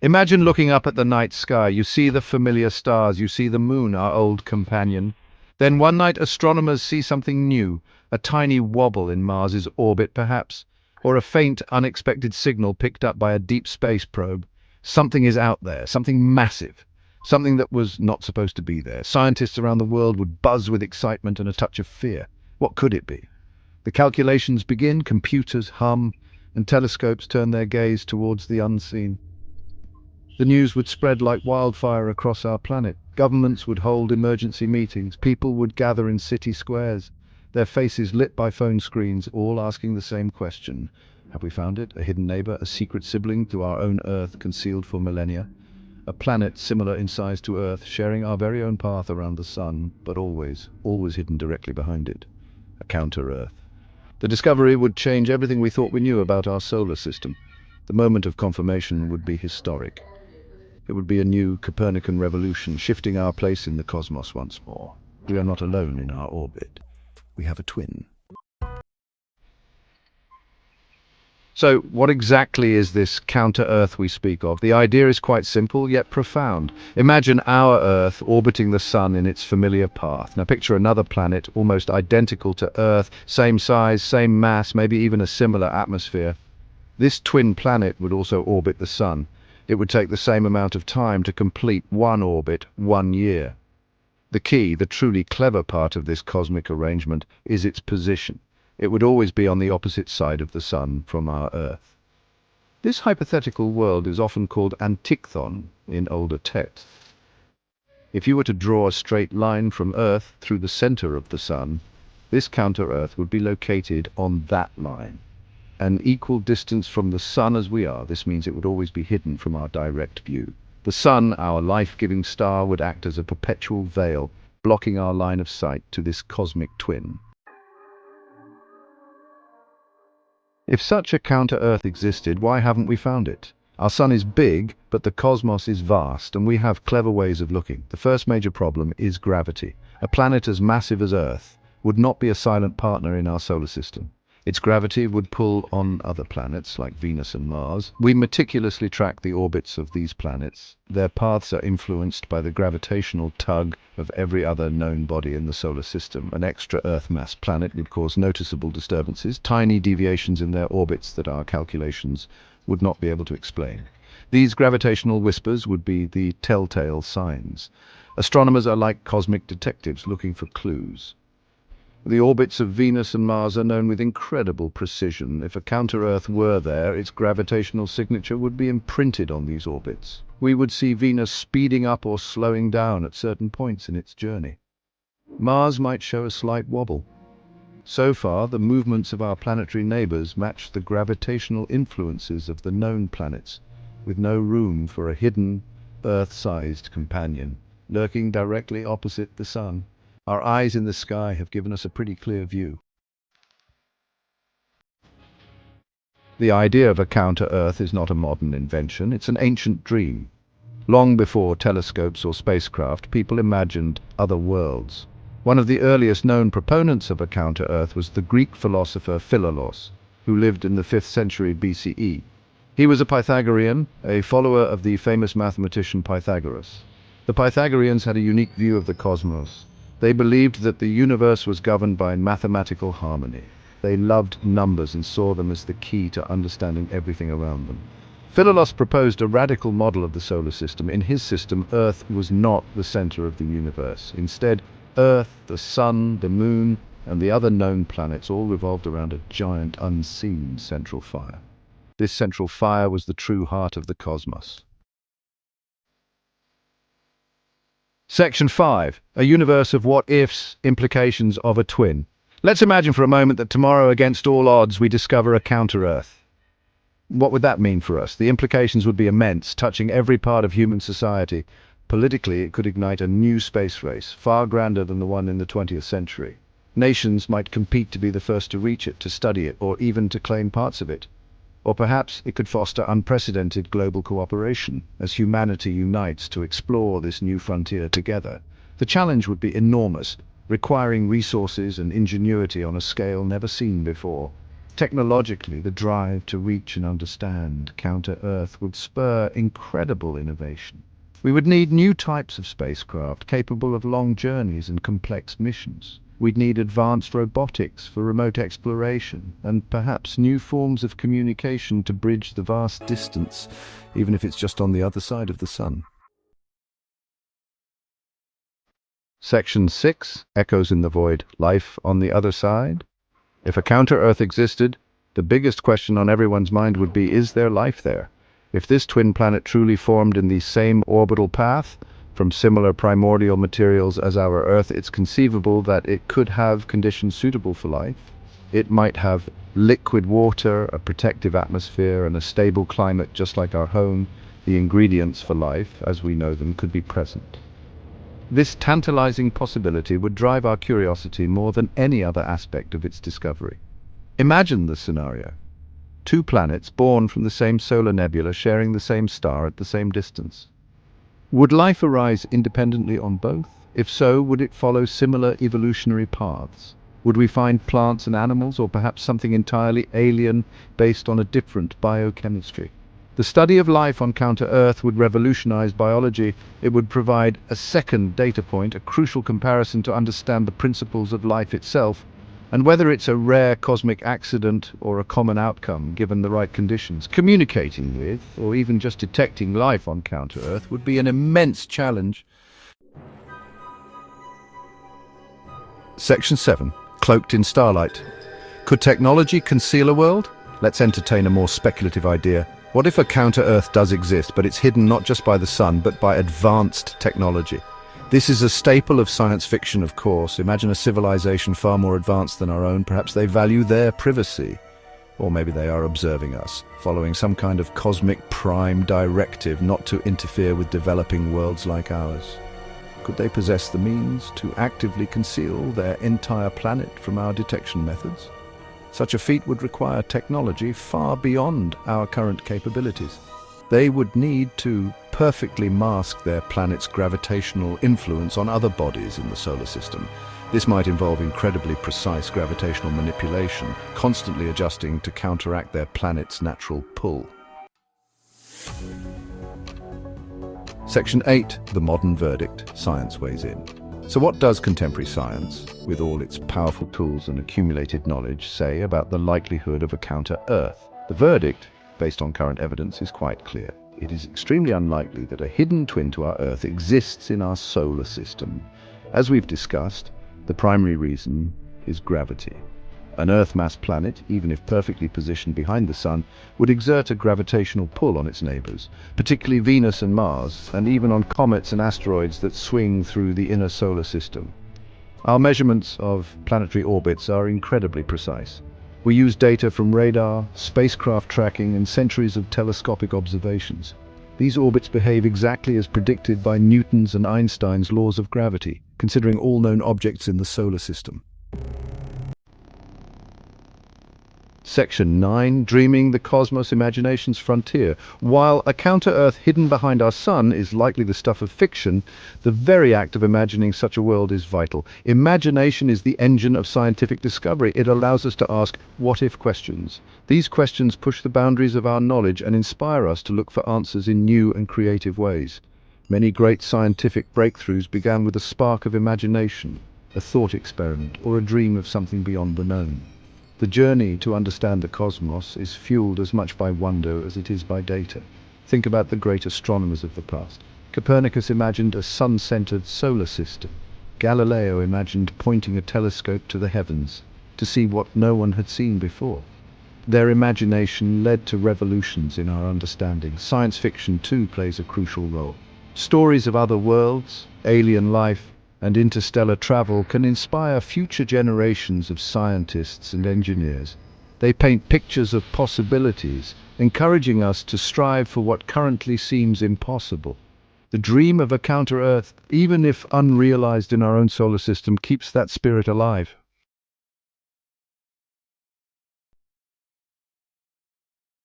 Imagine looking up at the night sky. You see the familiar stars, you see the moon, our old companion. Then one night astronomers see something new, a tiny wobble in Mars's orbit perhaps, or a faint, unexpected signal picked up by a deep space probe. Something is out there, something massive, something that was not supposed to be there. Scientists around the world would buzz with excitement and a touch of fear. What could it be? The calculations begin, computers hum, and telescopes turn their gaze towards the unseen. The news would spread like wildfire across our planet. Governments would hold emergency meetings. People would gather in city squares, their faces lit by phone screens, all asking the same question. Have we found it? A hidden neighbor, a secret sibling to our own Earth, concealed for millennia? A planet similar in size to Earth, sharing our very own path around the sun, but always hidden directly behind it. A counter-Earth. The discovery would change everything we thought we knew about our solar system. The moment of confirmation would be historic. It would be a new Copernican revolution, shifting our place in the cosmos once more. We are not alone in our orbit. We have a twin. So, what exactly is this counter-Earth we speak of? The idea is quite simple, yet profound. Imagine our Earth orbiting the Sun in its familiar path. Now picture another planet, almost identical to Earth, same size, same mass, maybe even a similar atmosphere. This twin planet would also orbit the Sun. It would take the same amount of time to complete one orbit, 1 year. The key, the truly clever part of this cosmic arrangement, is its position. It would always be on the opposite side of the Sun from our Earth. This hypothetical world is often called antichthon in older texts. If you were to draw a straight line from Earth through the center of the Sun, this counter-Earth would be located on that line. An equal distance from the Sun as we are, this means it would always be hidden from our direct view. The Sun, our life-giving star, would act as a perpetual veil, blocking our line of sight to this cosmic twin. If such a counter-Earth existed, why haven't we found it? Our Sun is big, but the cosmos is vast, and we have clever ways of looking. The first major problem is gravity. A planet as massive as Earth would not be a silent partner in our solar system. Its gravity would pull on other planets like Venus and Mars. We meticulously track the orbits of these planets. Their paths are influenced by the gravitational tug of every other known body in the solar system. An extra Earth mass planet would cause noticeable disturbances, tiny deviations in their orbits that our calculations would not be able to explain. These gravitational whispers would be the telltale signs. Astronomers are like cosmic detectives looking for clues. The orbits of Venus and Mars are known with incredible precision. If a counter-Earth were there, its gravitational signature would be imprinted on these orbits. We would see Venus speeding up or slowing down at certain points in its journey. Mars might show a slight wobble. So far, the movements of our planetary neighbors match the gravitational influences of the known planets, with no room for a hidden, Earth-sized companion, lurking directly opposite the Sun. Our eyes in the sky have given us a pretty clear view. The idea of a counter-Earth is not a modern invention, it's an ancient dream. Long before telescopes or spacecraft, people imagined other worlds. One of the earliest known proponents of a counter-Earth was the Greek philosopher Philolaus, who lived in the 5th century BCE. He was a Pythagorean, a follower of the famous mathematician Pythagoras. The Pythagoreans had a unique view of the cosmos. They believed that the universe was governed by mathematical harmony. They loved numbers and saw them as the key to understanding everything around them. Philolaus proposed a radical model of the solar system. In his system, Earth was not the center of the universe. Instead, Earth, the Sun, the Moon, and the other known planets all revolved around a giant, unseen central fire. This central fire was the true heart of the cosmos. Section 5. A universe of what-ifs, implications of a twin. Let's imagine for a moment that tomorrow, against all odds, we discover a counter-Earth. What would that mean for us? The implications would be immense, touching every part of human society. Politically, it could ignite a new space race, far grander than the one in the 20th century. Nations might compete to be the first to reach it, to study it, or even to claim parts of it. Or perhaps it could foster unprecedented global cooperation as humanity unites to explore this new frontier together. The challenge would be enormous, requiring resources and ingenuity on a scale never seen before. Technologically, the drive to reach and understand counter-Earth would spur incredible innovation. We would need new types of spacecraft capable of long journeys and complex missions. We'd need advanced robotics for remote exploration, and perhaps new forms of communication to bridge the vast distance, even if it's just on the other side of the sun. Section 6, Echoes in the Void, Life on the Other Side. If a counter-Earth existed, the biggest question on everyone's mind would be, is there life there? If this twin planet truly formed in the same orbital path, from similar primordial materials as our Earth, it's conceivable that it could have conditions suitable for life. It might have liquid water, a protective atmosphere, and a stable climate just like our home. The ingredients for life, as we know them, could be present. This tantalizing possibility would drive our curiosity more than any other aspect of its discovery. Imagine the scenario. Two planets born from the same solar nebula sharing the same star at the same distance. Would life arise independently on both? If so, would it follow similar evolutionary paths? Would we find plants and animals, or perhaps something entirely alien based on a different biochemistry? The study of life on counter-Earth would revolutionize biology. It would provide a second data point, a crucial comparison to understand the principles of life itself, and whether it's a rare cosmic accident or a common outcome given the right conditions. Communicating with, or even just detecting life on counter-Earth would be an immense challenge. Section 7. Cloaked in starlight. Could technology conceal a world? Let's entertain a more speculative idea. What if a counter-Earth does exist, but it's hidden not just by the sun, but by advanced technology? This is a staple of science fiction, of course. Imagine a civilization far more advanced than our own. Perhaps they value their privacy. Or maybe they are observing us, following some kind of cosmic prime directive not to interfere with developing worlds like ours. Could they possess the means to actively conceal their entire planet from our detection methods? Such a feat would require technology far beyond our current capabilities. They would need to perfectly mask their planet's gravitational influence on other bodies in the solar system. This might involve incredibly precise gravitational manipulation, constantly adjusting to counteract their planet's natural pull. Section 8. The Modern Verdict. Science weighs in. So what does contemporary science, with all its powerful tools and accumulated knowledge, say about the likelihood of a counter-Earth? The verdict, based on current evidence, is quite clear. It is extremely unlikely that a hidden twin to our Earth exists in our solar system. As we've discussed, the primary reason is gravity. An Earth-mass planet, even if perfectly positioned behind the Sun, would exert a gravitational pull on its neighbors, particularly Venus and Mars, and even on comets and asteroids that swing through the inner solar system. Our measurements of planetary orbits are incredibly precise. We use data from radar, spacecraft tracking, and centuries of telescopic observations. These orbits behave exactly as predicted by Newton's and Einstein's laws of gravity, considering all known objects in the solar system. Section 9. Dreaming the Cosmos Imagination's Frontier. While a counter-Earth hidden behind our sun is likely the stuff of fiction, the very act of imagining such a world is vital. Imagination is the engine of scientific discovery. It allows us to ask what-if questions. These questions push the boundaries of our knowledge and inspire us to look for answers in new and creative ways. Many great scientific breakthroughs began with a spark of imagination, a thought experiment, or a dream of something beyond the known. The journey to understand the cosmos is fueled as much by wonder as it is by data. Think about the great astronomers of the past. Copernicus imagined a sun-centered solar system. Galileo imagined pointing a telescope to the heavens to see what no one had seen before. Their imagination led to revolutions in our understanding. Science fiction, too, plays a crucial role. Stories of other worlds, alien life, and interstellar travel can inspire future generations of scientists and engineers. They paint pictures of possibilities, encouraging us to strive for what currently seems impossible. The dream of a counter-Earth, even if unrealized in our own solar system, keeps that spirit alive.